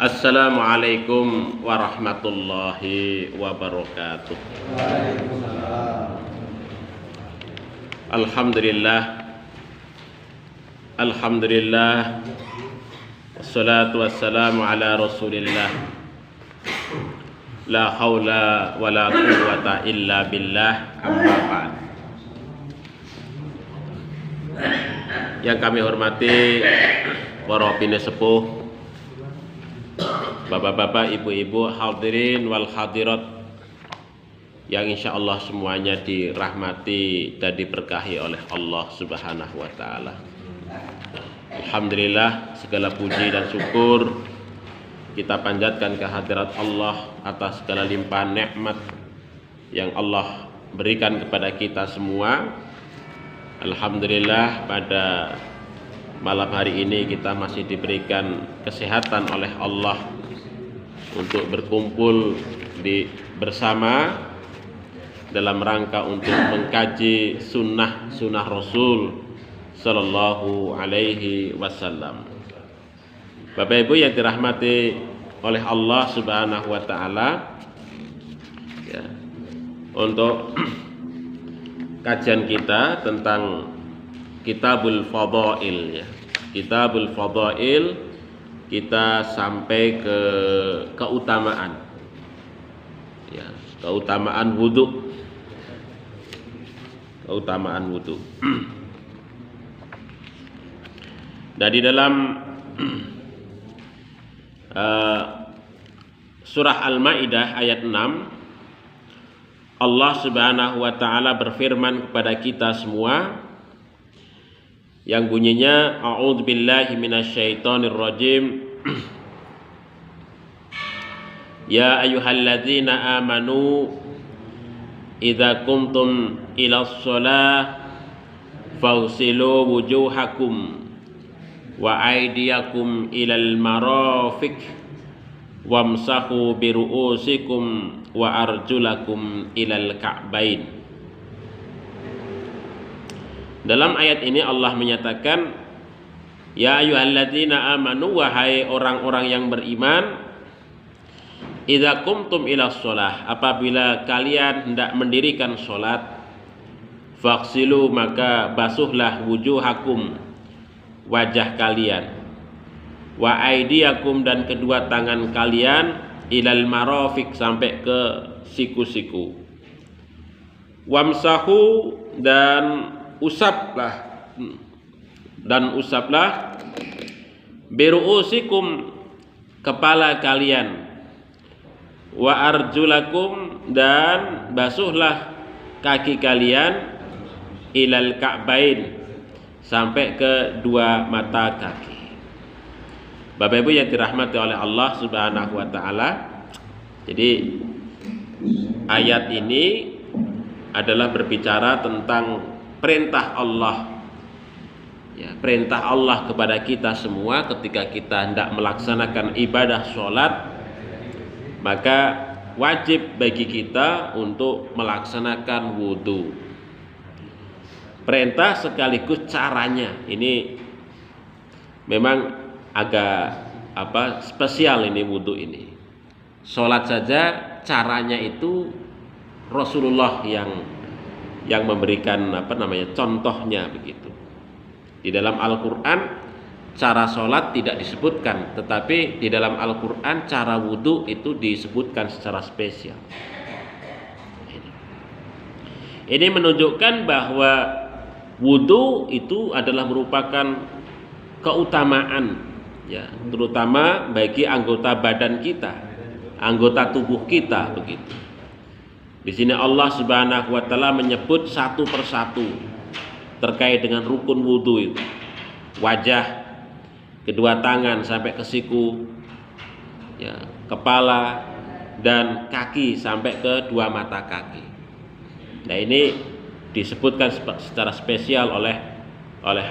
Assalamualaikum warahmatullahi wabarakatuh. Alhamdulillah, Alhamdulillah, wassalatu wassalamu ala rasulillah. La haula wa la quwwata illa billah, amma ba'd. Yang kami hormati para pinesepuh, bapak-bapak, ibu-ibu, hadirin wal hadirat yang insyaallah semuanya dirahmati dan diberkahi oleh Allah Subhanahu wa taala. Alhamdulillah, segala puji dan syukur kita panjatkan kehadirat Allah atas segala limpahan nikmat yang Allah berikan kepada kita semua. Alhamdulillah, pada malam hari ini kita masih diberikan kesehatan oleh Allah untuk berkumpul bersama dalam rangka untuk mengkaji sunnah Rasul Sallallahu Alaihi Wasallam. Bapak Ibu yang dirahmati oleh Allah Subhanahu Wa Taala, ya, untuk kajian kita tentang Kitabul Fadail, ya. Kitabul Fadail, kita sampai ke keutamaan, ya, keutamaan wudu. Keutamaan wudu. Dan di dalam surah Al-Maidah ayat 6, Allah Subhanahu wa taala berfirman kepada kita semua yang bunyinya, a'udzubillahi minasyaitonirrajim. Ya ayyuhalladzina amanu idza qumtum ilas shalah faghsilu wujuhakum wa aydiyakum ilal marafiq wamsahu biru'usikum wa arjulakum ilal ka'bain. Dalam ayat ini Allah menyatakan, ya ayyuhalladzina amanu, wahai orang-orang yang beriman, idza qumtum ilas shalah, apabila kalian hendak mendirikan salat, faghsilu, maka basuhlah wujuhakum, wajah kalian, wa aydiyakum, dan kedua tangan kalian, ilal marafiq, sampai ke siku-siku, wamsahu, dan usaplah biru'usikum, kepala kalian, wa arjulakum, dan basuhlah kaki kalian, ilal ka'bain, sampai ke dua mata kaki. Bapak Ibu yang dirahmati oleh Allah Subhanahu wa taala, jadi ayat ini adalah berbicara tentang perintah Allah, ya, perintah Allah kepada kita semua ketika kita hendak melaksanakan ibadah sholat, maka wajib bagi kita untuk melaksanakan wudhu. Perintah sekaligus caranya ini memang agak spesial ini wudhu ini. Sholat saja caranya itu Rasulullah yang memberikan contohnya begitu. Di dalam Al-Quran cara sholat tidak disebutkan, tetapi di dalam Al-Quran cara wudhu itu disebutkan secara spesial. Ini menunjukkan bahwa wudhu itu adalah merupakan keutamaan, ya, terutama bagi anggota badan kita, anggota tubuh kita begitu. Di sini Allah Subhanahu wa taala menyebut satu persatu terkait dengan rukun wudhu itu. Wajah, kedua tangan sampai ke siku, ya, kepala, dan kaki sampai ke dua mata kaki. Nah, ini disebutkan secara spesial oleh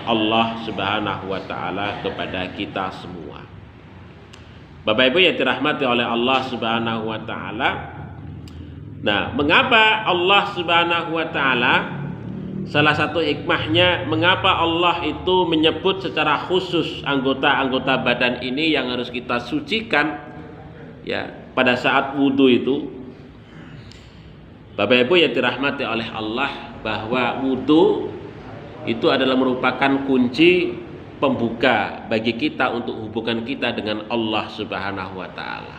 Allah Subhanahu wa taala kepada kita semua. Bapak Ibu yang dirahmati oleh Allah Subhanahu wa taala, nah, mengapa Allah Subhanahu wa taala salah satu hikmahnya mengapa Allah itu menyebut secara khusus anggota-anggota badan ini yang harus kita sucikan ya pada saat wudhu itu. Bapak Ibu yang dirahmati oleh Allah, bahwa wudhu itu adalah merupakan kunci pembuka bagi kita untuk hubungan kita dengan Allah Subhanahu wa taala.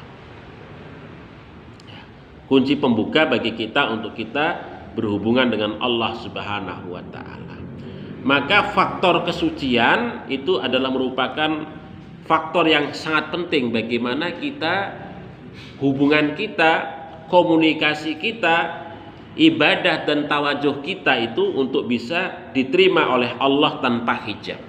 Kunci pembuka bagi kita untuk kita berhubungan dengan Allah Subhanahu wa taala. Maka faktor kesucian itu adalah merupakan faktor yang sangat penting bagaimana kita, hubungan kita, komunikasi kita, ibadah dan tawajuh kita itu untuk bisa diterima oleh Allah tanpa hijab.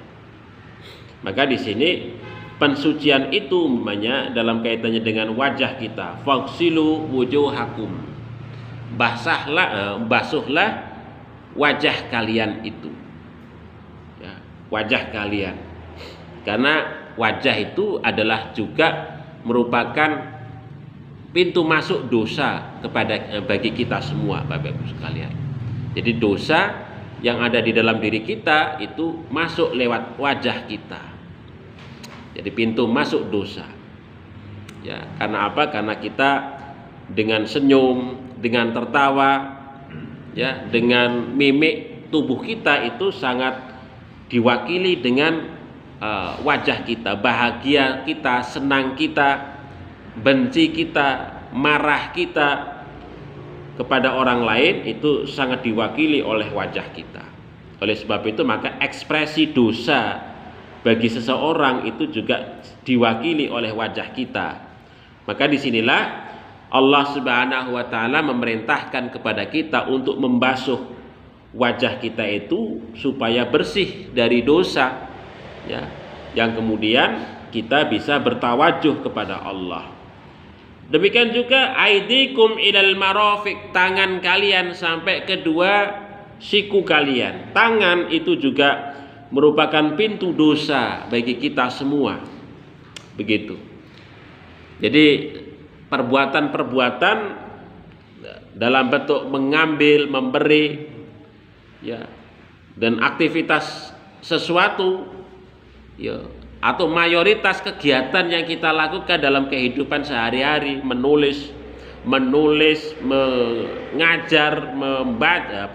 Maka di sini pensucian itu umpamanya dalam kaitannya dengan wajah kita, faghsilu wujuhakum, basuhlah wajah kalian itu ya, wajah kalian, karena wajah itu adalah juga merupakan pintu masuk dosa bagi kita semua, Bapak Ibu sekalian. Jadi dosa yang ada di dalam diri kita itu masuk lewat wajah kita. Jadi pintu masuk dosa. Ya, karena apa? Karena kita dengan senyum, dengan tertawa, ya, dengan mimik tubuh kita itu sangat diwakili dengan wajah kita, bahagia kita, senang kita, benci kita, marah kita kepada orang lain itu sangat diwakili oleh wajah kita. Oleh sebab itu maka ekspresi dosa bagi seseorang itu juga diwakili oleh wajah kita. Maka disinilah Allah Subhanahu wa taala memerintahkan kepada kita untuk membasuh wajah kita itu supaya bersih dari dosa ya, yang kemudian kita bisa bertawajuh kepada Allah. Demikian juga aidikum ilal marafiq, tangan kalian sampai kedua siku kalian. Tangan itu juga merupakan pintu dosa bagi kita semua. Begitu. Jadi perbuatan-perbuatan dalam bentuk mengambil, memberi ya, dan aktivitas sesuatu ya, atau mayoritas kegiatan yang kita lakukan dalam kehidupan sehari-hari, menulis, mengajar, membaca,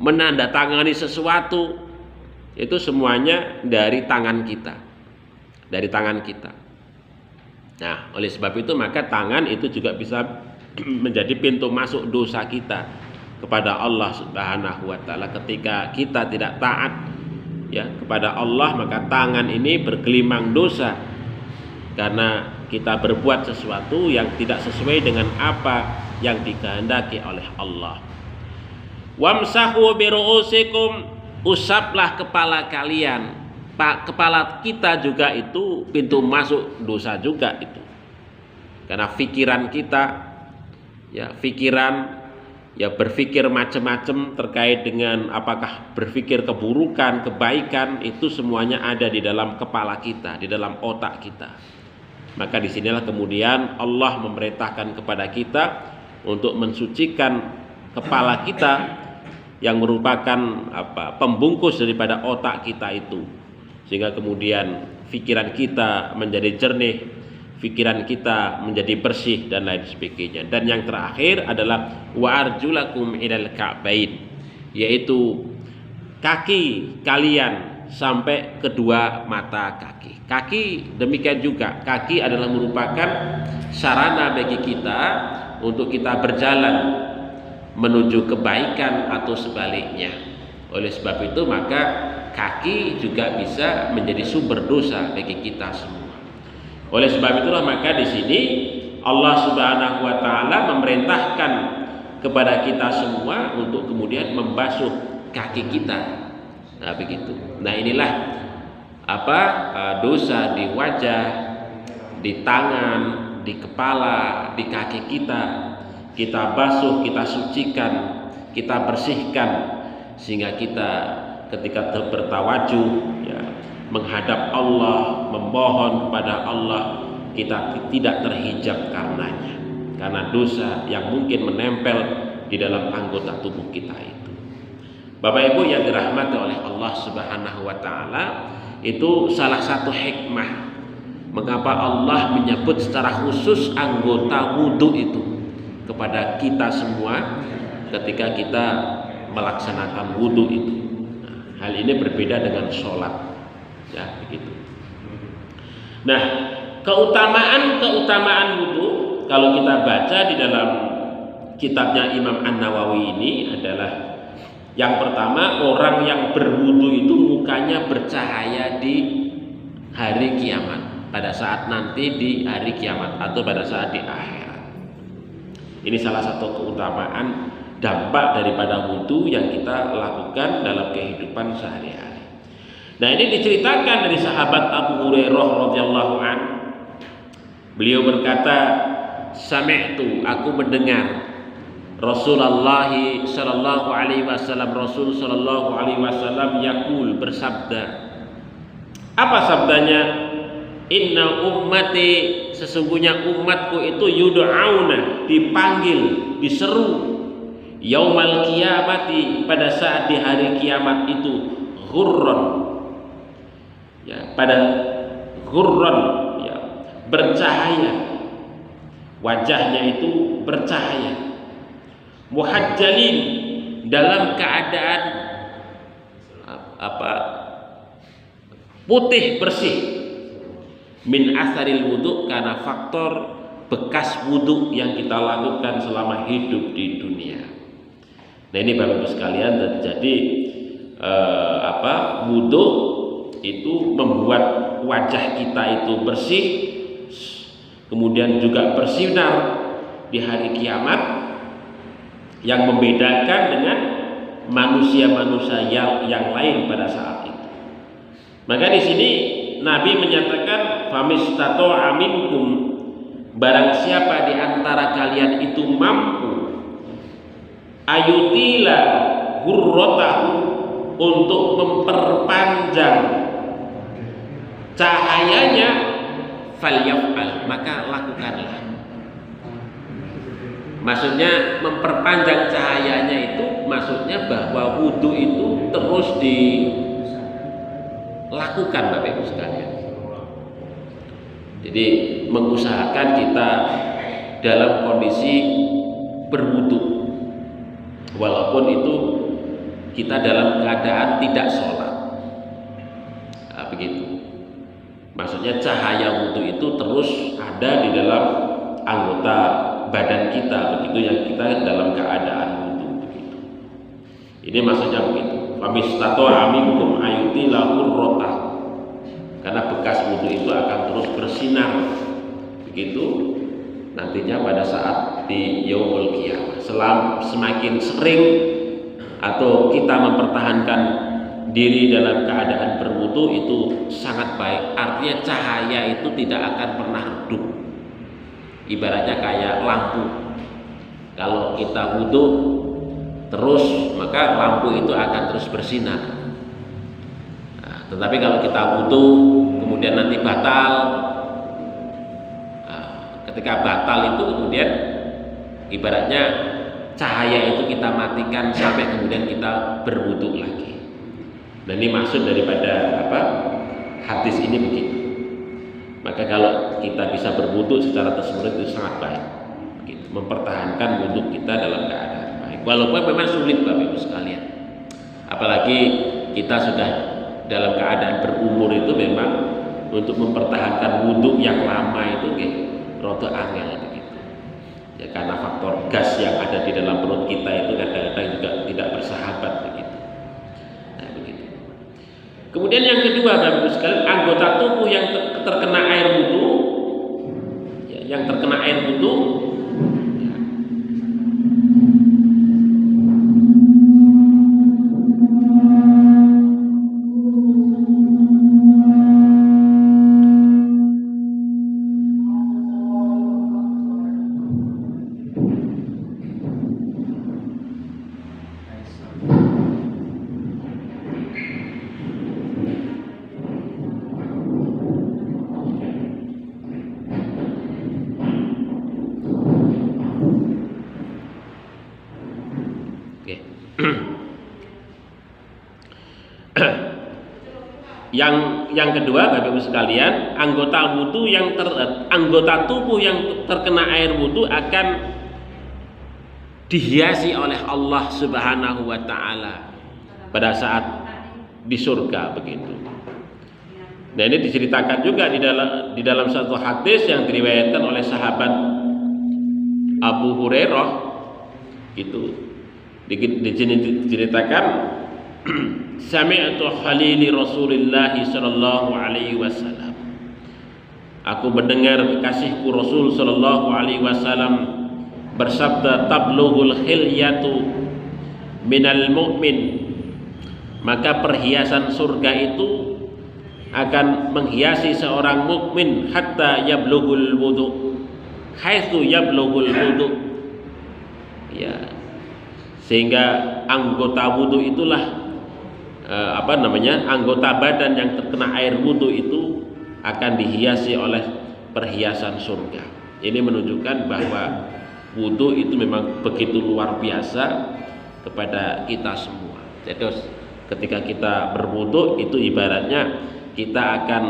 menandatangani sesuatu, itu semuanya dari tangan kita, Nah, oleh sebab itu maka tangan itu juga bisa menjadi pintu masuk dosa kita kepada Allah Subhanahu wa taala. Ketika kita tidak taat ya kepada Allah, maka tangan ini bergelimang dosa karena kita berbuat sesuatu yang tidak sesuai dengan apa yang dikehendaki oleh Allah. Wamsahu biru'usikum, usaplah kepala kalian. Kepala kita juga itu pintu masuk dosa juga itu. Karena pikiran kita ya, berpikir macam-macam terkait dengan apakah berpikir keburukan, kebaikan, itu semuanya ada di dalam kepala kita, di dalam otak kita. Maka disinilah kemudian Allah memerintahkan kepada kita untuk mensucikan kepala kita yang merupakan pembungkus daripada otak kita itu, sehingga kemudian pikiran kita menjadi jernih, pikiran kita menjadi bersih dan lain sebagainya. Dan yang terakhir adalah wa arjulakum ilal ka'bain, yaitu kaki kalian sampai kedua mata kaki. Kaki demikian juga, kaki adalah merupakan sarana bagi kita untuk kita berjalan menuju kebaikan atau sebaliknya. Oleh sebab itu maka kaki juga bisa menjadi sumber dosa bagi kita semua. Oleh sebab itulah maka di sini Allah Subhanahu wa taala memerintahkan kepada kita semua untuk kemudian membasuh kaki kita. Nah, begitu. Nah, inilah dosa di wajah, di tangan, di kepala, di kaki kita basuh, kita sucikan, kita bersihkan, sehingga kita ketika bertawajuh ya, menghadap Allah, memohon kepada Allah, kita tidak terhijab karenanya, karena dosa yang mungkin menempel di dalam anggota tubuh kita itu. Bapak Ibu yang dirahmati oleh Allah Subhanahu wa taala, itu salah satu hikmah mengapa Allah menyebut secara khusus anggota wudu itu kepada kita semua ketika kita melaksanakan wudu itu. Nah, hal ini berbeda dengan sholat, ya begitu. Nah, keutamaan wudu kalau kita baca di dalam kitabnya Imam An-Nawawi ini adalah yang pertama, orang yang berwudu itu mukanya bercahaya di hari kiamat, pada saat nanti di hari kiamat atau pada saat di akhirat. Ini salah satu keutamaan dampak daripada wudu yang kita lakukan dalam kehidupan sehari-hari. Nah, ini diceritakan dari sahabat Abu Hurairah radhiyallahu an. Beliau berkata, "Sami'tu, aku mendengar Rasulullah sallallahu alaihi wasallam, Rasul sallallahu alaihi wasallam yaqul, bersabda." Apa sabdanya? "Inna ummati, sesungguhnya umatku itu yud'auna, dipanggil, diseru, yaumal qiyamati, pada saat di hari kiamat itu, ghurran, ya, pada ghurran, ya, bercahaya, wajahnya itu bercahaya, muhajjalin, dalam keadaan putih bersih, min asaril wudu, karena faktor bekas wudu yang kita lakukan selama hidup di dunia. Nah, ini Bapak Ibu sekalian, jadi wudu itu membuat wajah kita itu bersih, kemudian juga bersinar di hari kiamat, yang membedakan dengan manusia-manusia yang lain pada saat itu. Maka di sini Nabi menyatakan, famistata'a minkum, barang siapa di antara kalian itu mampu ayutila ghurratahu, untuk memperpanjang cahayanya, falyaf'al, maka lakukanlah. Maksudnya memperpanjang cahayanya itu maksudnya bahwa wudu itu terus dilakukan Bapak Ibu sekalian. Jadi mengusahakan kita dalam kondisi berwudu, walaupun itu kita dalam keadaan tidak sholat. Nah, begitu. Maksudnya cahaya wudu itu terus ada di dalam anggota badan kita, begitu, yang kita dalam keadaan wudu, begitu. Ini maksudnya begitu. Famistata'a minkum ayutila ghurratah, karena bekas wudu itu akan terus bersinar, begitu, nantinya pada saat di yaumul qiyamah. Semakin sering atau kita mempertahankan diri dalam keadaan berwudu itu sangat baik. Artinya cahaya itu tidak akan pernah redup. Ibaratnya kayak lampu, kalau kita wudu terus, maka lampu itu akan terus bersinar. Nah, tetapi kalau kita wudu kemudian nanti batal, ketika batal itu kemudian ibaratnya cahaya itu kita matikan sampai kemudian kita berwudu lagi. Dan ini maksud daripada hadis ini begitu. Maka kalau kita bisa berwudu secara terus-menerus itu sangat baik, gitu, mempertahankan wudu kita dalam keadaan baik. Walaupun memang sulit Bapak Ibu sekalian, apalagi kita sudah dalam keadaan berumur, itu memang untuk mempertahankan wudu yang lama itu rada angel begitu. Ya, karena faktor gas yang ada di dalam perut kita itu kadang-kadang juga tidak bersahabat begitu. Nah, begitu. Kemudian yang kedua Bapak Ibu sekalian, anggota tubuh yang terkena air wudu, ya, yang terkena air wudu, ya, Yang kedua, Bapak Ibu sekalian, anggota tubuh yang terkena air wudu akan dihiasi oleh Allah Subhanahu wa taala pada saat di surga begitu. Nah, ini diceritakan juga di dalam satu hadis yang diriwayatkan oleh sahabat Abu Hurairah itu diceritakan sami'tu khalili Rasulillah sallallahu alaihi wasallam. Aku mendengar kekasihku Rasul sallallahu alaihi wasallam bersabda, tablughul khilyatu minal mu'min, maka perhiasan surga itu akan menghiasi seorang mukmin hatta yablughul wudu, haitsu yablughul wudu, ya, sehingga anggota wudu itulah anggota badan yang terkena air wudu itu akan dihiasi oleh perhiasan surga. Ini menunjukkan bahwa wudu itu memang begitu luar biasa kepada kita semua. Jadi ketika kita berwudu itu ibaratnya kita akan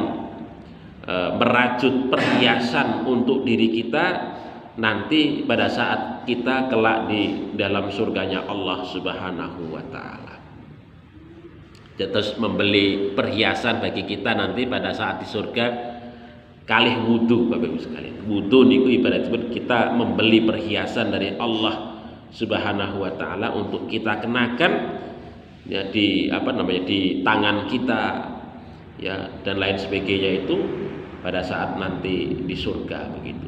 merajut perhiasan untuk diri kita nanti pada saat kita kelak di dalam surganya Allah Subhanahu wa taala. Terus membeli perhiasan bagi kita nanti pada saat di surga kalih wudu, Bapak Ibu sekalian. Wudu niku ibarat kita membeli perhiasan dari Allah Subhanahu wa taala untuk kita kenakan ya di tangan kita ya dan lain sebagainya itu pada saat nanti di surga begitu.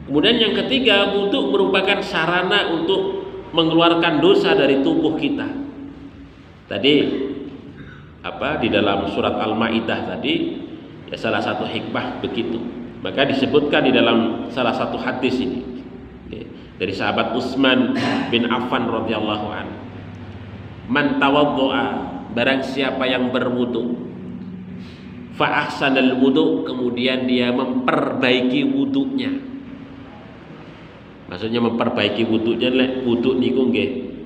Kemudian yang ketiga, wudu merupakan sarana untuk mengeluarkan dosa dari tubuh kita. Tadi di dalam surat Al-Maidah tadi ya salah satu hikmah begitu. Maka disebutkan di dalam salah satu hadis ini dari sahabat Utsman bin Affan radhiyallahu anhu, man tawaddo'a, barang siapa yang berwudu, fa ahsanal wudu, kemudian dia memperbaiki wudunya. Maksudnya memperbaiki wudunya, wudu niku nggih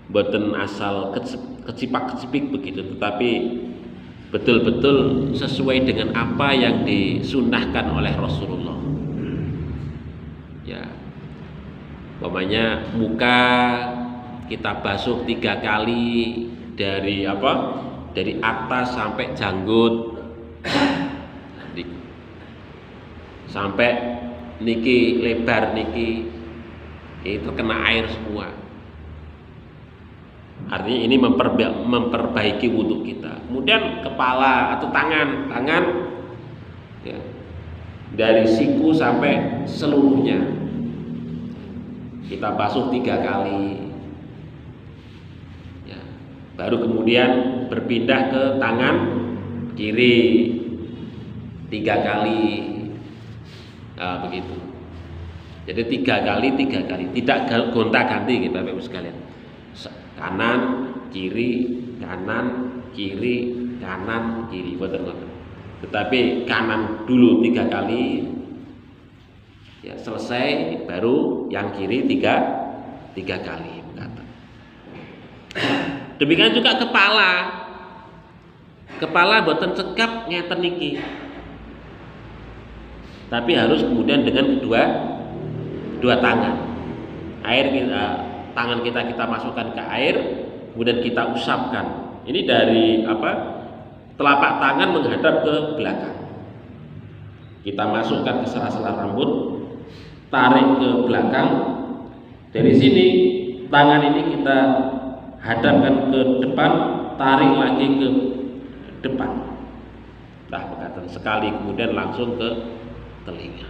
boten asal kecipak-kecipik begitu, tetapi betul-betul sesuai dengan apa yang disunnahkan oleh Rasulullah. Ya, umpamanya muka kita basuh 3 kali dari atas sampai janggut, sampai niki lebar niki itu kena air semua. Artinya ini memperbaiki wudhu kita. Kemudian kepala atau tangan ya, dari siku sampai seluruhnya kita basuh 3 kali ya. Baru kemudian berpindah ke tangan kiri 3 kali begitu. Jadi 3 kali, tidak gonta-ganti gitu Bapak Ibu sekalian. Kanan, kiri, betul. Tetapi kanan dulu 3 kali, ya selesai, baru yang kiri 3 kali. Demikian juga kepala boten cekap ngeten niki, tapi harus kemudian dengan kedua tangan. Tangan kita masukkan ke air, kemudian kita usapkan. Ini dari telapak tangan menghadap ke belakang. Kita masukkan ke sela-sela rambut, tarik ke belakang. Dari sini tangan ini kita hadapkan ke depan, tarik lagi ke depan. Bekatan sekali, kemudian langsung ke telinga.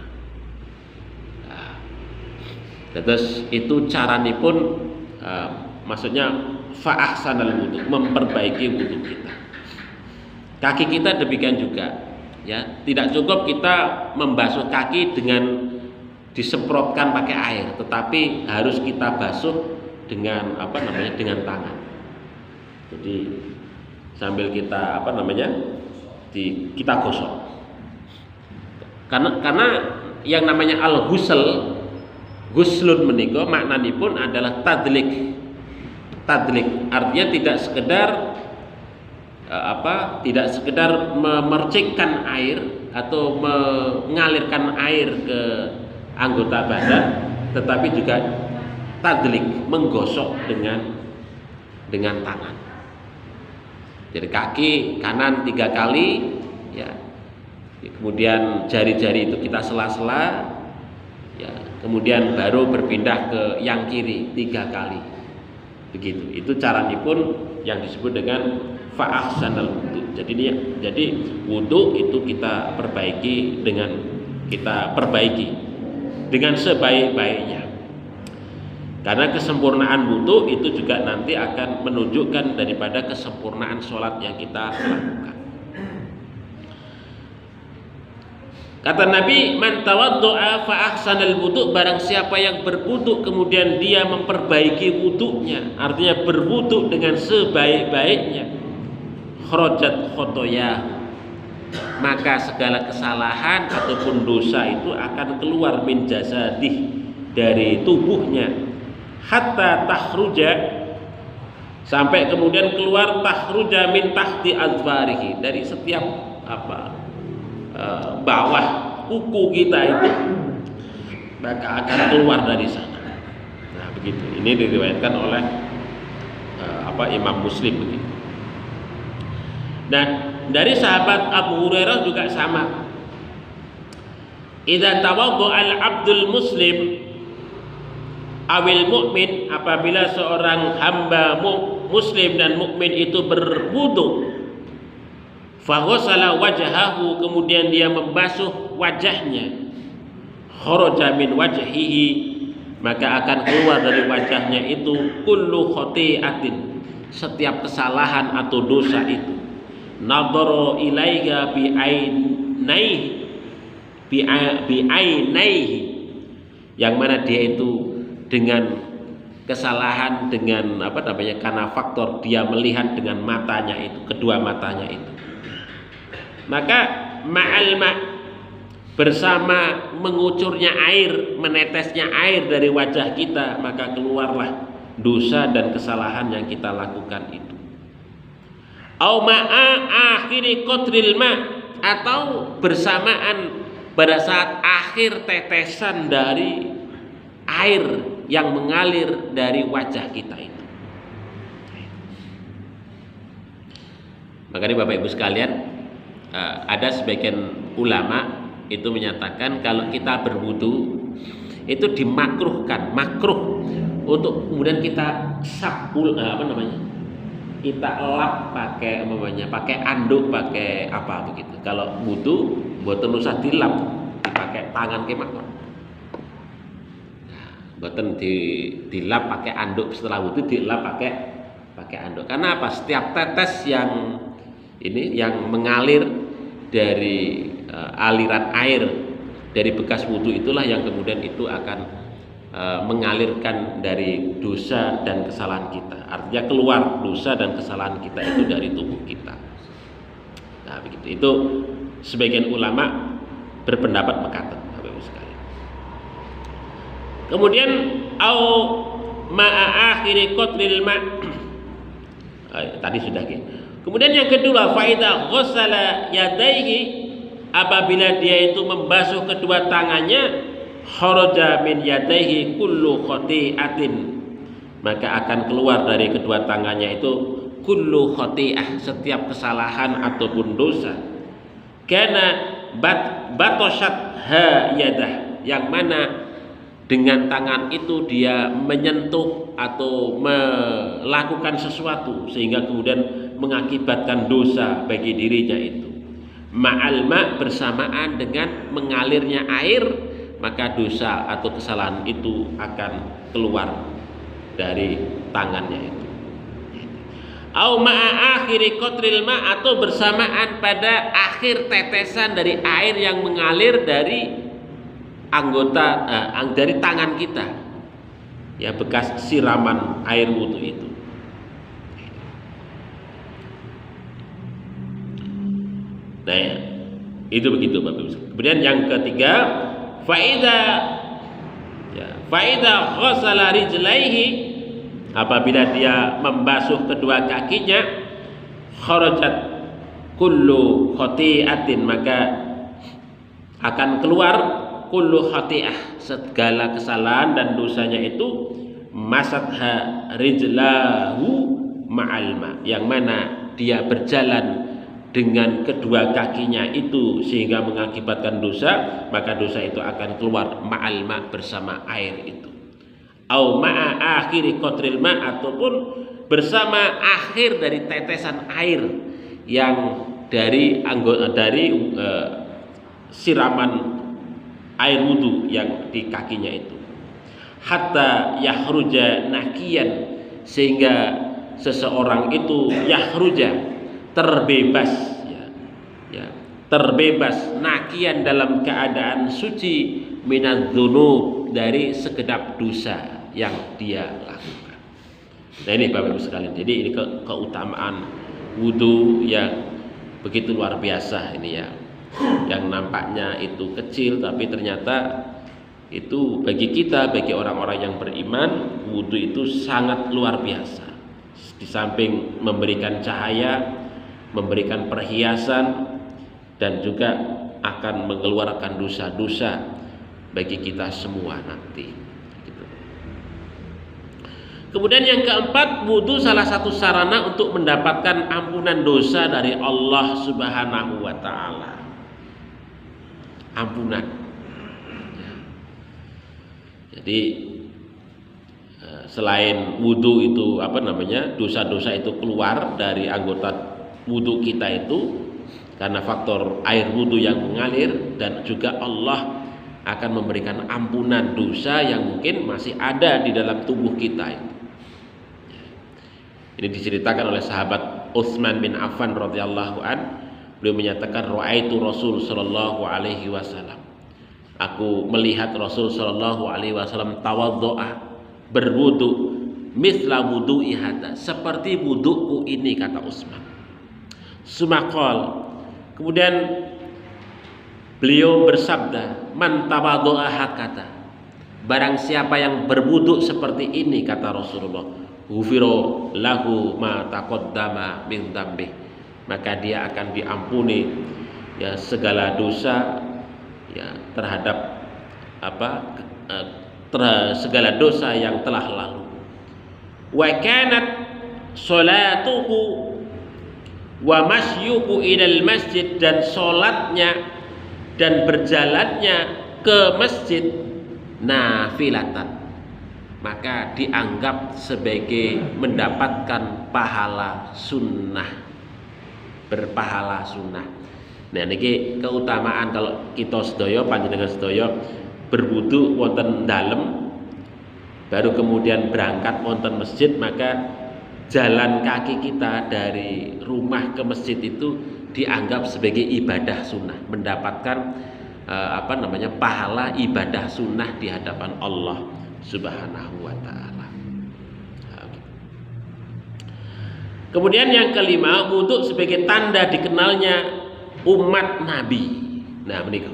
Terus itu caranipun maksudnya fa'ahsanal wudu, memperbaiki wudu kita. Kaki kita demikian juga ya, tidak cukup kita membasuh kaki dengan disemprotkan pakai air, tetapi harus kita basuh dengan dengan tangan. Jadi sambil kita kita gosok. Karena yang namanya al-ghusl, guslun menika maknanipun adalah tadlik. tadlik, artinya tidak sekedar tidak sekedar memercikkan air atau mengalirkan air ke anggota badan, tetapi juga tadlik, menggosok dengan tangan. Jadi kaki kanan 3 kali, ya. Kemudian jari-jari itu kita sela-sela, ya. Kemudian baru berpindah ke yang kiri 3 kali. Begitu. Itu caranya pun yang disebut dengan fa'ahsanal wudu. Jadi wudu itu kita perbaiki dengan sebaik-baiknya. Karena kesempurnaan wudu itu juga nanti akan menunjukkan daripada kesempurnaan sholat yang kita lakukan. Kata Nabi, man tawaddu'a fa ahsanal wudu, barang siapa yang berwudu kemudian dia memperbaiki wudunya, artinya berwudu dengan sebaik-baiknya, kharajat khotoya, maka segala kesalahan ataupun dosa itu akan keluar min jasadih, dari tubuhnya, hatta takhruja, sampai kemudian keluar takhruja min tahti azfarihi, dari setiap bawah kuku kita itu, maka akan keluar dari sana. Nah begitu. Ini diriwayatkan oleh Imam Muslim begitu. Dan dari sahabat Abu Hurairah juga sama. Idza tawaddaa al-'abdul muslim awil mu'min, apabila seorang hamba muslim dan mukmin itu berwudu, faghasala wajhahu, kemudian dia membasuh wajahnya, kharaja min wajhihi, maka akan keluar dari wajahnya itu kullu khati'atin, setiap kesalahan atau dosa itu, nadhara ilaiha bi ainaihi, yang mana dia itu dengan kesalahan, dengan karena faktor dia melihat dengan matanya itu, kedua matanya itu, maka bersama mengucurnya air, menetesnya air dari wajah kita, maka keluarlah dosa dan kesalahan yang kita lakukan itu. Au ma'a akhiri qatril ma, atau bersamaan pada saat akhir tetesan dari air yang mengalir dari wajah kita itu. Makanya Bapak Ibu sekalian, ada sebagian ulama itu menyatakan kalau kita berwudu itu dimakruhkan, makruh untuk kemudian kita sapul, kita lap pakai anduk, pakai apa begitu. Kalau wudu mboten usah dilap, dipakai tangan kemakruh. Mboten dilap pakai anduk, setelah wudu dilap pakai anduk. Karena apa? Setiap tetes yang mengalir dari aliran air dari bekas wudu itulah yang kemudian itu akan mengalirkan dari dosa dan kesalahan kita. Artinya keluar dosa dan kesalahan kita itu dari tubuh kita. Nah begitu. Itu sebagian ulama berpendapat mekaten, Bapak Ibu sekalian. Kemudian au ma'a akhiri qatril ma, tadi sudah gitu. Kemudian yang kedua, faida ghassala yadaihi, apabila dia itu membasuh kedua tangannya, kharaja min yadaihi kullu khati'atin, maka akan keluar dari kedua tangannya itu kullu khati'ah, setiap kesalahan ataupun dosa. Karena batoshat ha yadah, yang mana dengan tangan itu dia menyentuh atau melakukan sesuatu sehingga kemudian mengakibatkan dosa bagi dirinya itu. Ma'al ma, bersamaan dengan mengalirnya air, maka dosa atau kesalahan itu akan keluar dari tangannya itu. Au ma'a akhiri qatril ma, atau bersamaan pada akhir tetesan dari air yang mengalir dari anggota dari tangan kita, ya, bekas siraman air wudu itu. Nah ya, itu begitu Bapak Ibu. Kemudian yang ketiga, faida ghassala rijlaihi, apabila dia membasuh kedua kakinya, kharajat kullu khati'atin, maka akan keluar kullu khati'ah, segala kesalahan dan dosanya itu, masatha rijlahu ma'al ma, yang mana dia berjalan dengan kedua kakinya itu sehingga mengakibatkan dosa, maka dosa itu akan keluar ma'al ma, bersama air itu, au ma'a akhiri qatril ma, ataupun bersama akhir dari tetesan air yang dari siraman air wudu yang di kakinya itu, hatta yahruja nakiyan, sehingga seseorang itu yahruja, terbebas, terbebas, nakian, dalam keadaan suci, minadz-dzunub, dari segenap dosa yang dia lakukan. Nah ini Bapak Ibu sekalian, jadi ini keutamaan wudu yang begitu luar biasa ini ya, yang nampaknya itu kecil tapi ternyata itu bagi kita, bagi orang-orang yang beriman, wudu itu sangat luar biasa. Di samping memberikan cahaya, memberikan perhiasan, dan juga akan mengeluarkan dosa-dosa bagi kita semua nanti. Gitu. Kemudian yang keempat, wudu salah satu sarana untuk mendapatkan ampunan dosa dari Allah Subhanahu wa Ta'ala. Ampunan. Jadi selain wudu itu dosa-dosa itu keluar dari anggota wudu kita itu karena faktor air wudu yang mengalir, dan juga Allah akan memberikan ampunan dosa yang mungkin masih ada di dalam tubuh kita itu. Ini diceritakan oleh sahabat Utsman bin Affan radhiyallahu an. Beliau menyatakan, ra'aitu Rasul sallallahu alaihi wasallam. Aku melihat Rasul sallallahu alaihi wasallam tawaddo'a, berwudu, mithla wudu'i hada, seperti wuduku ini, kata Utsman. Sumakol, kemudian beliau bersabda, man tawaddo'a hakata, barang siapa yang berwudu seperti ini, kata Rasulullah, ghufira lahu ma taqaddama min dzambih, maka dia akan diampuni ya segala dosa ya terhadap segala dosa yang telah lalu. Wa kanat salatuhu wa masyuhu ilal masjid, dan sholatnya dan berjalannya ke masjid nafilatan, maka dianggap sebagai mendapatkan pahala sunnah, berpahala sunnah. Nah niki keutamaan kalau kita sedaya, panjenengan sedaya berwudu wonten dalem baru kemudian berangkat wonten masjid, maka jalan kaki kita dari rumah ke masjid itu dianggap sebagai ibadah sunnah, mendapatkan pahala ibadah sunnah di hadapan Allah Subhanahu wa Ta'ala. Kemudian yang kelima, wudu sebagai tanda dikenalnya umat Nabi. Nah menikah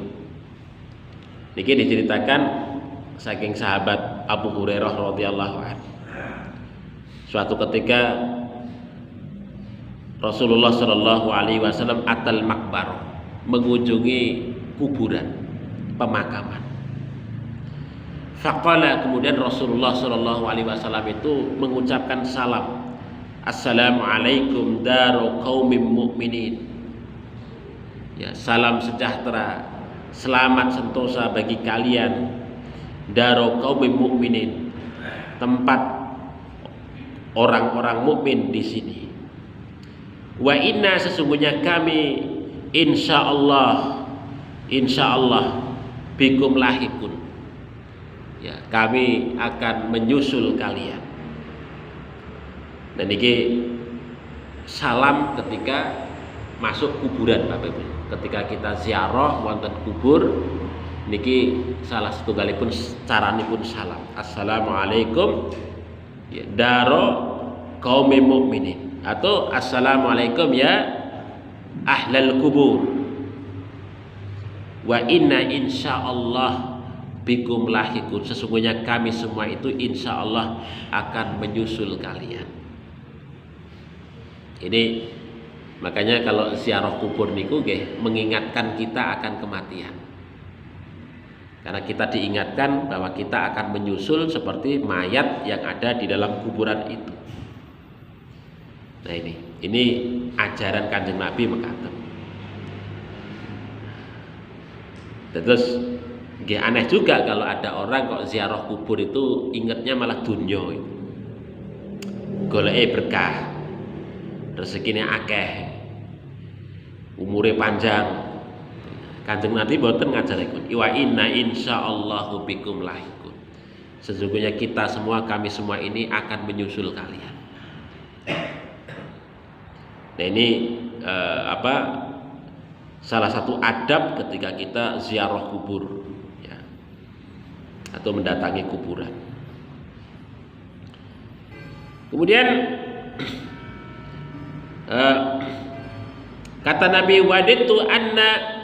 niki diceritakan saking sahabat Abu Hurairah radhiyallahu anhu. Suatu ketika Rasulullah Shallallahu alaihi wasallam atal makbar, mengunjungi kuburan, pemakaman. Faqala, kemudian Rasulullah Shallallahu alaihi wasallam itu mengucapkan salam, assalamualaikum daru qaumim mu'minin. Ya, salam sejahtera, selamat sentosa bagi kalian, daru qaumim mu'minin, tempat orang-orang mukmin di sini. Wa inna, sesungguhnya kami, insyaallah bikum lahikun, ya kami akan menyusul kalian. Dan ini salam ketika masuk kuburan, Bapak Ibu. Ketika kita ziarah wonten kubur, niki salah satu galipun caranipun salam, assalamualaikum ya daro qaumil mukminin, atau assalamualaikum ya ahlal kubur, wa inna insyaallah bikum lahikun, sesungguhnya kami semua itu insya Allah akan menyusul kalian. Ini makanya kalau ziarah kubur niku nggih mengingatkan kita akan kematian. Karena kita diingatkan bahwa kita akan menyusul seperti mayat yang ada di dalam kuburan itu. Nah ini ajaran Kanjeng Nabi mekaten. Terus nggih aneh juga kalau ada orang kok ziarah kubur itu ingatnya malah dunya itu. Goleke berkah, rezekine akeh, umure panjang. Kanjeng Nabi boten ngajaripun wa inna insyaallahu bikum lahikun. Sesungguhnya kita semua, kami semua ini akan menyusul kalian. Nah ini salah satu adab ketika kita ziarah kubur ya, atau mendatangi kuburan. Kemudian kata Nabi waditu anna,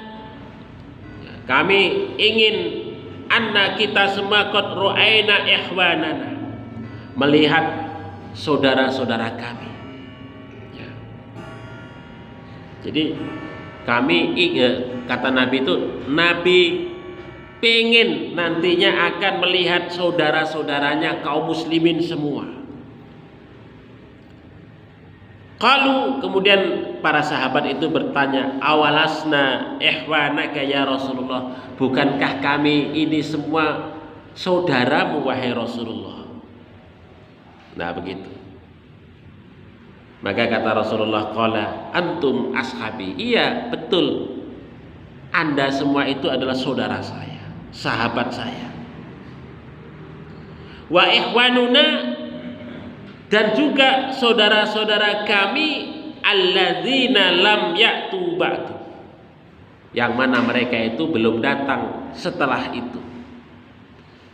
kami ingin anna kita semua qad ru'aina ikhwanana, melihat saudara-saudara kami ya. Jadi kami kata Nabi itu, Nabi pengen nantinya akan melihat saudara-saudaranya kaum muslimin semua. Qalu, kemudian para sahabat itu bertanya, awalasna ikhwanaka ya Rasulullah, bukankah kami ini semua saudaramu wahai Rasulullah? Nah begitu. Maka kata Rasulullah, qala antum ashabi, iya betul, Anda semua itu adalah saudara saya, sahabat saya. Wa ikhwanuna, dan juga saudara-saudara kami alladzina lam ya'tu ba'du, yang mana mereka itu belum datang setelah itu.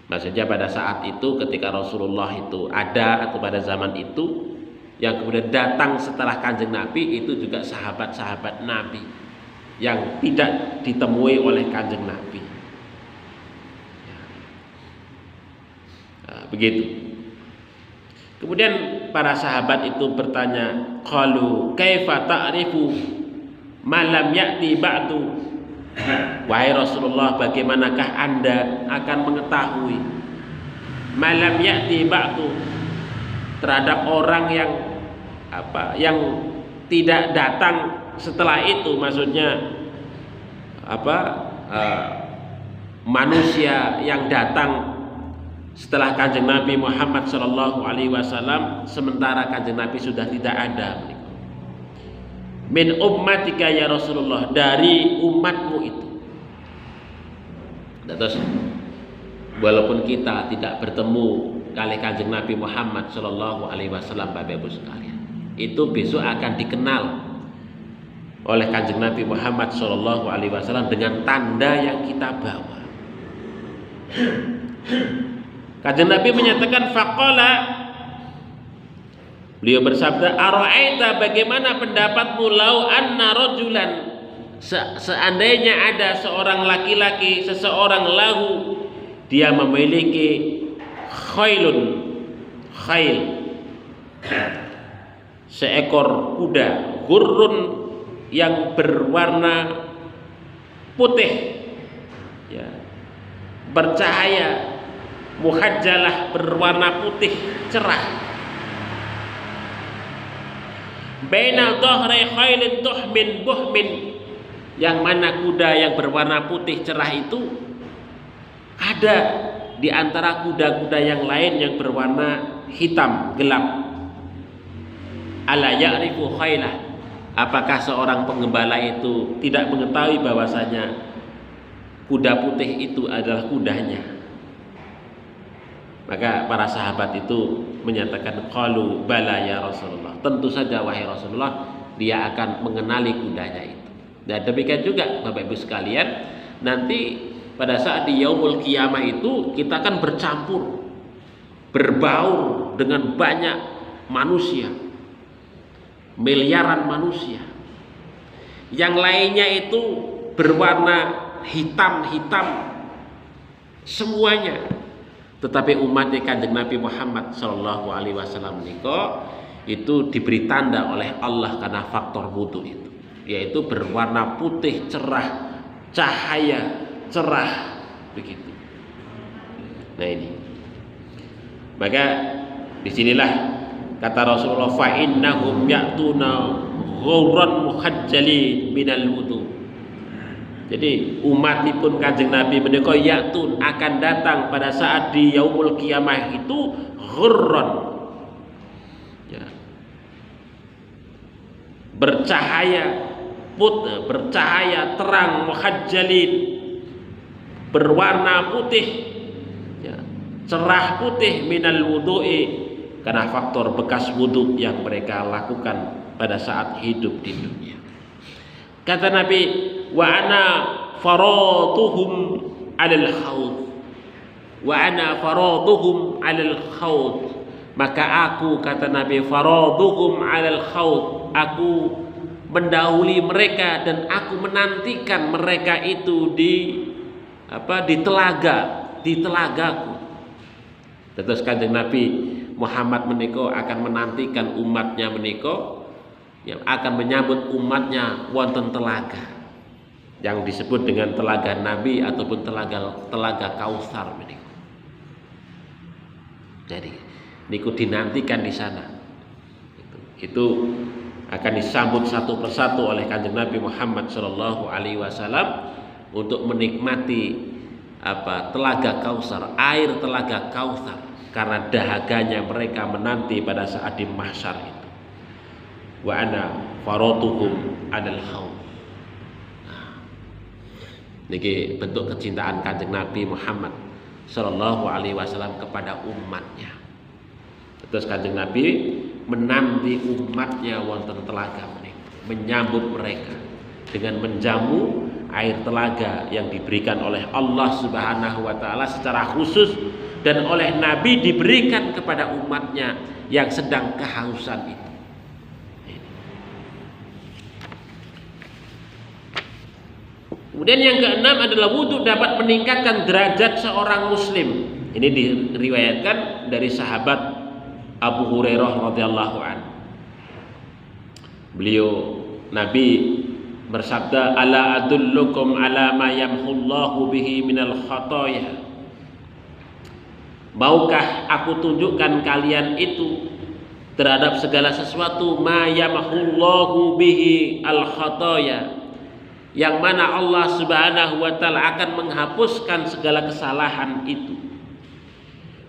Maksudnya pada saat itu ketika Rasulullah itu ada atau pada zaman itu, yang kemudian datang setelah Kanjeng Nabi itu juga sahabat-sahabat Nabi yang tidak ditemui oleh Kanjeng Nabi. Nah, begitu. Kemudian para sahabat itu bertanya, qalu kaifa ta'rifu ma lam ya'ti ba'du? Wahai Rasulullah, bagaimanakah Anda akan mengetahui ma lam ya'ti ba'du, terhadap orang yang tidak datang setelah itu? Maksudnya manusia yang datang setelah Kanjeng Nabi Muhammad sallallahu alaihi wasallam, sementara Kanjeng Nabi sudah tidak ada. Min ummatika ya Rasulullah, dari umatmu itu. Terus walaupun kita tidak bertemu kali Kanjeng Nabi Muhammad sallallahu alaihi wasallam, Bapak Ibu sekalian, itu besok akan dikenal oleh Kanjeng Nabi Muhammad sallallahu alaihi wasallam dengan tanda yang kita bawa. Kanjeng Nabi menyatakan, faqala, beliau bersabda, ara'aita, bagaimana pendapatmu, lau anna rajulan, seandainya ada seorang laki-laki, seseorang lahu, dia memiliki khail, seekor kuda, gurrun, yang berwarna putih ya, bercahaya, muhajjalah, berwarna putih cerah, baina dhahri khailin tuhmin buhmin, yang mana kuda yang berwarna putih cerah itu ada di antara kuda-kuda yang lain yang berwarna hitam gelap. Ala ya'rifu khailah, apakah seorang penggembala itu tidak mengetahui bahwasanya kuda putih itu adalah kudanya? Maka para sahabat itu menyatakan, qalu bala ya Rasulullah, tentu saja wahai Rasulullah, dia akan mengenali kudanya itu. Dan demikian juga Bapak Ibu sekalian, nanti pada saat di yaumul qiyamah itu kita akan bercampur, berbaur dengan banyak manusia, miliaran manusia. Yang lainnya itu berwarna hitam-hitam, semuanya. Tetapi umatnya Kanjeng Nabi Muhammad sallallahu alaihi wasallam menika itu diberi tanda oleh Allah karena faktor wudu itu, yaitu berwarna putih cerah, cahaya cerah begitu. Nah ini, maka disinilah kata Rasulullah, fa innahum ya'tuna ghurran muhajjalin minal wudu. Jadi umatipun Kanjeng Nabi menika ya'tun akan datang pada saat di yaumul kiamah itu ghurran, ya, bercahaya bercahaya terang, muhajjalin, berwarna putih, ya, cerah putih, minal wudu'i, karena faktor bekas wudu yang mereka lakukan pada saat hidup di dunia. Kata Nabi, wa ana faraduhum 'alal haud, wa ana faraduhum 'alal haud, maka aku, kata Nabi, faraduhum 'alal haud, aku mendahului mereka dan aku menantikan mereka itu di telagaku. Terus Kanjeng Nabi Muhammad menika akan menantikan umatnya menika yang akan menyambut umatnya wonten telaga yang disebut dengan telaga Nabi ataupun telaga Kautsar menika. Jadi niku dinantikan di sana. Itu akan disambut satu persatu oleh Kanjeng Nabi Muhammad sallallahu alaihi wasallam untuk menikmati telaga Kautsar, air telaga Kautsar, karena dahaganya mereka menanti pada saat di mahsyar itu. Wa ana faraduhum 'alal haud. Nah, niki bentuk kecintaan Kanjeng Nabi Muhammad sallallahu alaihi wasallam kepada umatnya. Terus Kanjeng Nabi menanti umatnya wonten telaga menika, menyambut mereka dengan menjamu air telaga yang diberikan oleh Allah Subhanahu wa taala secara khusus dan oleh Nabi diberikan kepada umatnya yang sedang kehausan itu. Kemudian yang keenam adalah wudu dapat meningkatkan derajat seorang muslim. Ini diriwayatkan dari sahabat Abu Hurairah radhiyallahu anhu. Beliau Nabi bersabda, ala adullukum ala ma yamhullahu bihi minal khataya. Maukah aku tunjukkan kalian itu terhadap segala sesuatu ma yamhullahu bihi al khataya, yang mana Allah Subhanahu wa taala akan menghapuskan segala kesalahan itu.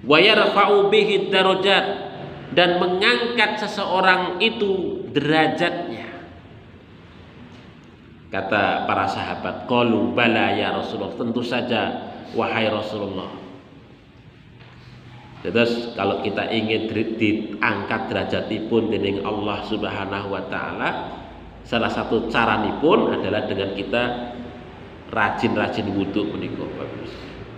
Wa yarfa'u bihi darajat, dan mengangkat seseorang itu derajatnya. Kata para sahabat, qalu bala ya Rasulullah, tentu saja wahai Rasulullah. Terus kalau kita ingin diangkat derajatipun dening Allah Subhanahu wa taala, salah satu caranipun adalah dengan kita rajin-rajin wudu menika bagus.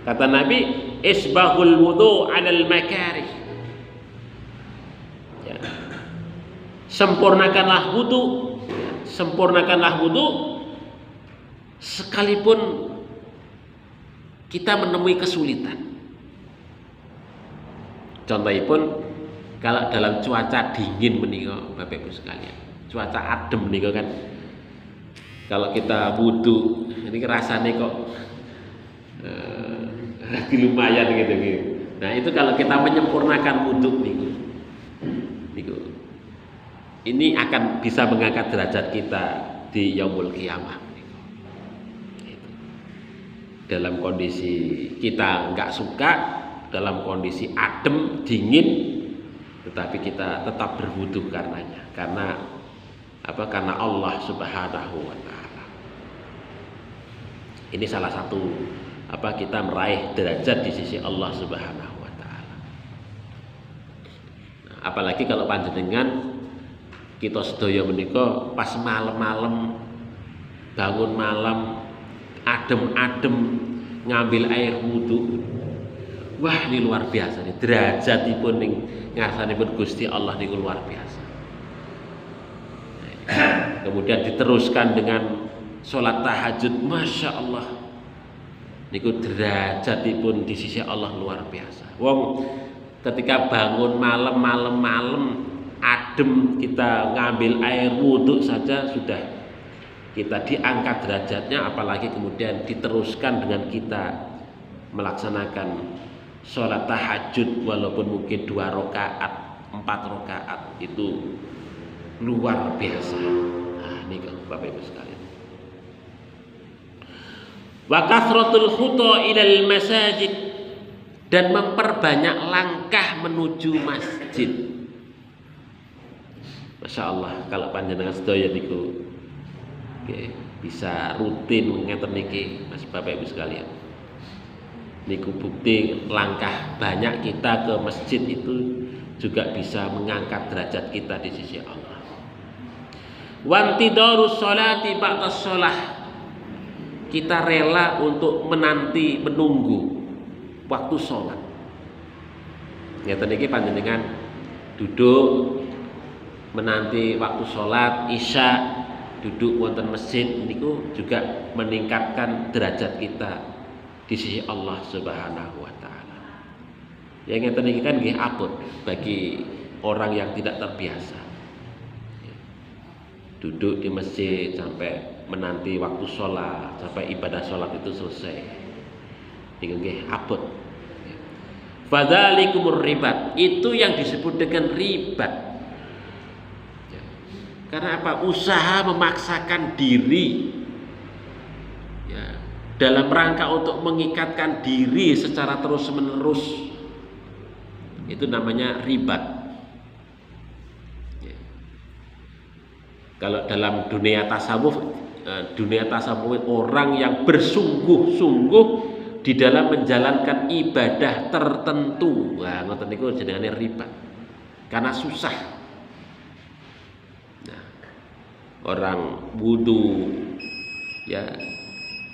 Kata Nabi, isbahul wudu 'alal makarih. Ya. Sempurnakanlah wudu sekalipun kita menemui kesulitan. Contohipun kalau dalam cuaca dingin menika Bapak Ibu sekalian, cuaca adem menika kan, kalau kita wudu ini rasanya kok lumayan gitu. Nah itu kalau kita menyempurnakan wudu niku, ini akan bisa mengangkat derajat kita di yaumul qiyamah. Dalam kondisi kita nggak suka, dalam kondisi adem dingin, tetapi kita tetap berwudu karenanya, karena Allah Subhanahu wa taala. Ini salah satu kita meraih derajat di sisi Allah Subhanahu wa taala. Nah, apalagi kalau panjenengan kita sedaya menika pas malam-malam bangun malam adem-adem ngambil air wudu. Wah, ini luar biasa nih, derajatipun ning ngarsanipun Gusti Allah niku luar biasa. Kemudian diteruskan dengan sholat tahajud, masya Allah. niku derajatipun di sisi Allah luar biasa. Wong ketika bangun malam adem, kita ngambil air wudhu saja sudah kita diangkat derajatnya, apalagi kemudian diteruskan dengan kita melaksanakan sholat tahajud walaupun mungkin 2 rakaat, 4 rakaat, itu luar biasa. Nah, ini Bapak Ibu sekalian. Wa kasratul khuta ilal masajid, dan memperbanyak langkah menuju masjid. Masya Allah, kalau panjenengan sedaya niku bisa rutin ngeten niki Mas Bapak Ibu sekalian. Niku bukti langkah banyak kita ke masjid itu juga bisa mengangkat derajat kita di sisi Allah. Wantidarus sholati ba'da sholah, kita rela untuk menunggu waktu sholat. Ngeten niki panjenengan duduk menanti waktu sholat isya, duduk wonten masjid, niku juga meningkatkan derajat kita di sisi Allah Subhanahu wa taala. Ya ngeten niki kan nggih apot bagi orang yang tidak terbiasa. Duduk di masjid sampai menanti waktu sholat, sampai ibadah sholat itu selesai. Niku nggih apot. Fadzalikumur ribat, itu yang disebut dengan ribat. Karena apa? Usaha memaksakan diri ya, dalam rangka untuk mengikatkan diri secara terus menerus, itu namanya ribat ya. Kalau dalam dunia tasawuf orang yang bersungguh-sungguh di dalam menjalankan ibadah tertentu, wah ngoten niku jenengane ribat, karena susah. Orang wudu ya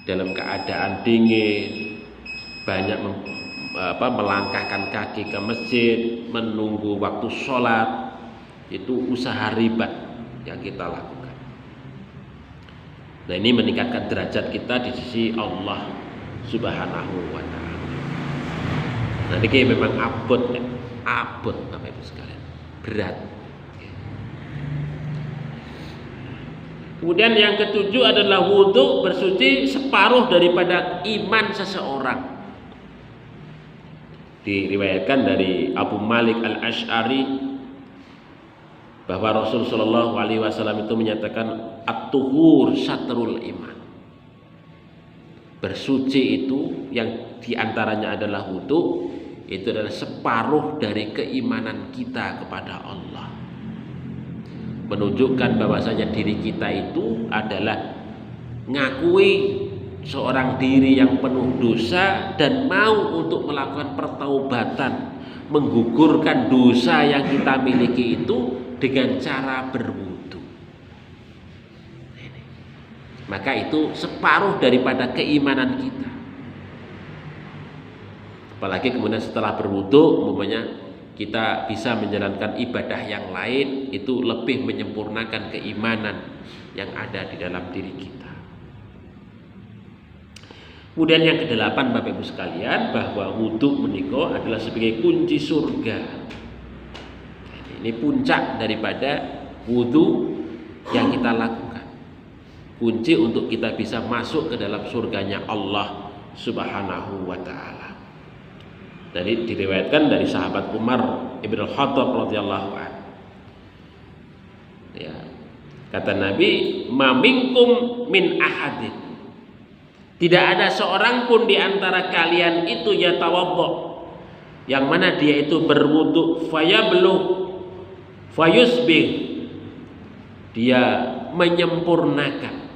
dalam keadaan dingin, banyak melangkahkan kaki ke masjid, menunggu waktu sholat, itu usaha ribat yang kita lakukan. Nah, ini meningkatkan derajat kita di sisi Allah Subhanahu wa taala. Nah, ini memang abot Bapak Ibu sekalian, berat. Kemudian yang ketujuh adalah wudhu bersuci separuh daripada iman seseorang. Diriwayatkan dari Abu Malik Al-Asy'ari bahwa Rasul Shallallahu Alaihi Wasallam itu menyatakan at-tuhur satrul iman. Bersuci itu yang diantaranya adalah wudhu, itu adalah separuh dari keimanan kita kepada Allah. Menunjukkan bahwasanya diri kita itu adalah ngakui seorang diri yang penuh dosa dan mau untuk melakukan pertaubatan, menggugurkan dosa yang kita miliki itu dengan cara berwudu. Maka itu separuh daripada keimanan kita. Apalagi kemudian setelah berwudu, umpamanya kita bisa menjalankan ibadah yang lain, itu lebih menyempurnakan keimanan yang ada di dalam diri kita. Kemudian yang kedelapan Bapak Ibu sekalian, bahwa wudhu menika adalah sebagai kunci surga. Ini puncak daripada wudhu yang kita lakukan, kunci untuk kita bisa masuk ke dalam surganya Allah Subhanahu wa ta'ala. Dari diriwayatkan dari sahabat Umar Ibn Khattab radhiyallahu anhu. Ya. Kata Nabi, "Ma minkum min ahadin." Tidak ada seorang pun di antara kalian itu yatawaddo, yang mana dia itu berwudu, fayablu fayusbih, dia menyempurnakan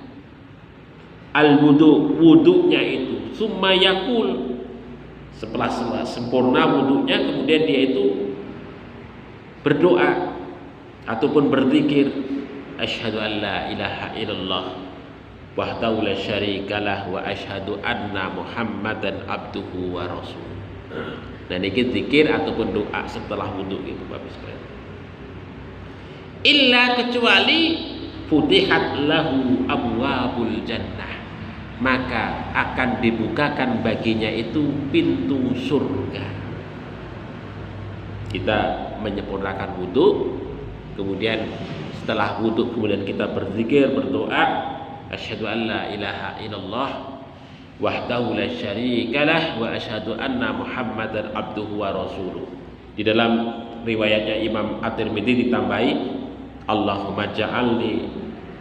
al-wudu, wudunya itu, summa yakul, setelah sempurna wudunya, kemudian dia itu berdoa ataupun berzikir, asyhadu an la ilaha illallah wahdahu la syarikalah wa asyhadu anna muhammadan abduhu wa rasuluh. Nah, ini zikir ataupun doa setelah wudu itu Bapak sekalian. Illa kecuali futihat lahu abwabul jannah, maka akan dibukakan baginya itu pintu surga. Kita menyempurnakan wudu, kemudian setelah wudu kemudian kita berzikir, berdoa, asyhadu an la ilaha illallah wahdahu la syarikalah wa asyhadu anna muhammadan abduhu wa rasuluh. Di dalam riwayatnya Imam At-Tirmidzi ditambahi, Allahumma ja'alni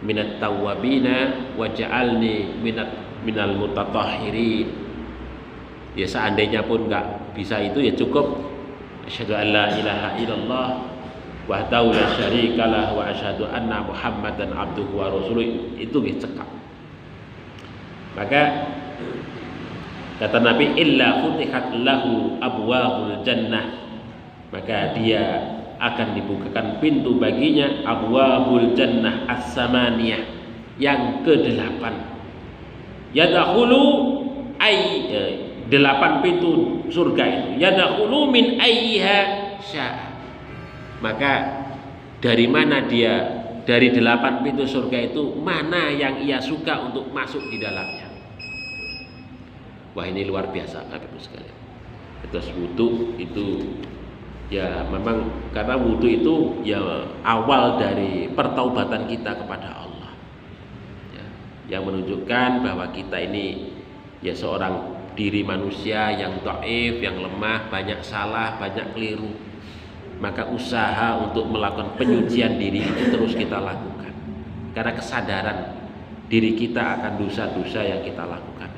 minat tawwabina wa ja'alni minal mutatahhirin. Ya seandainya pun nggak bisa itu ya cukup asyhadu an la ilaha illallah wahdahu la syarikalah wa asyhadu anna muhammadan abduhu wa rasuluh, itu cekap. Maka kata Nabi, illa futihat lahu abwabul jannah, maka dia akan dibukakan pintu baginya abwabul jannah as-samaniyah, yang ke-8. Yadkhulu ay 8 pintu surga itu, yadkhulu min ayyiha syaa. Maka dari mana dia, dari 8 pintu surga itu mana yang ia suka untuk masuk di dalamnya. Wah, ini luar biasa Bapak-Ibu sekalian. Terus wudu itu ya memang, karena wudu itu ya awal dari pertaubatan kita kepada Allah ya, yang menunjukkan bahwa kita ini ya seorang diri manusia yang dhaif, yang lemah, banyak salah, banyak keliru. Maka usaha untuk melakukan penyucian diri itu terus kita lakukan, karena kesadaran diri kita akan dosa-dosa yang kita lakukan.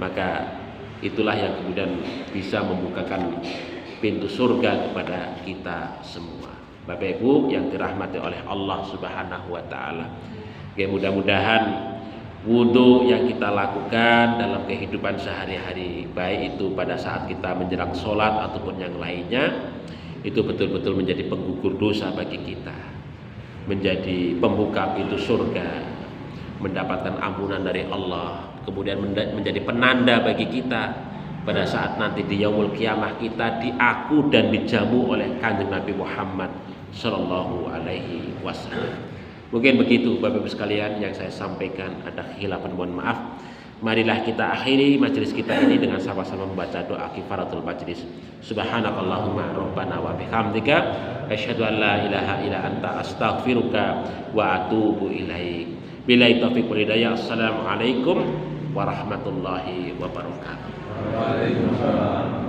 Maka itulah yang kemudian bisa membukakan pintu surga kepada kita semua. Bapak Ibu yang dirahmati oleh Allah Subhanahu wa taala. Mudah-mudahan wudu yang kita lakukan dalam kehidupan sehari-hari, baik itu pada saat kita menjelang sholat ataupun yang lainnya, itu betul-betul menjadi penggugur dosa bagi kita, menjadi pembuka pintu surga, mendapatkan ampunan dari Allah, kemudian menjadi penanda bagi kita pada saat nanti di yaumul kiamah kita diaku dan dijamu oleh Kanjeng Nabi Muhammad Sallallahu Alaihi Wasallam. Mungkin begitu Bapak-Ibu sekalian yang saya sampaikan, ada khilafan mohon maaf. Marilah kita akhiri majelis kita ini dengan sama-sama membaca doa kifaratul majlis. Subhanakallahumma rabbana wa bihamdika asyhadu an la ilaha illa anta astaghfiruka wa atubu ilaik. Billahi taufiq wal hidayah. Assalamualaikum warahmatullahi wabarakatuh. Waalaikumsalam.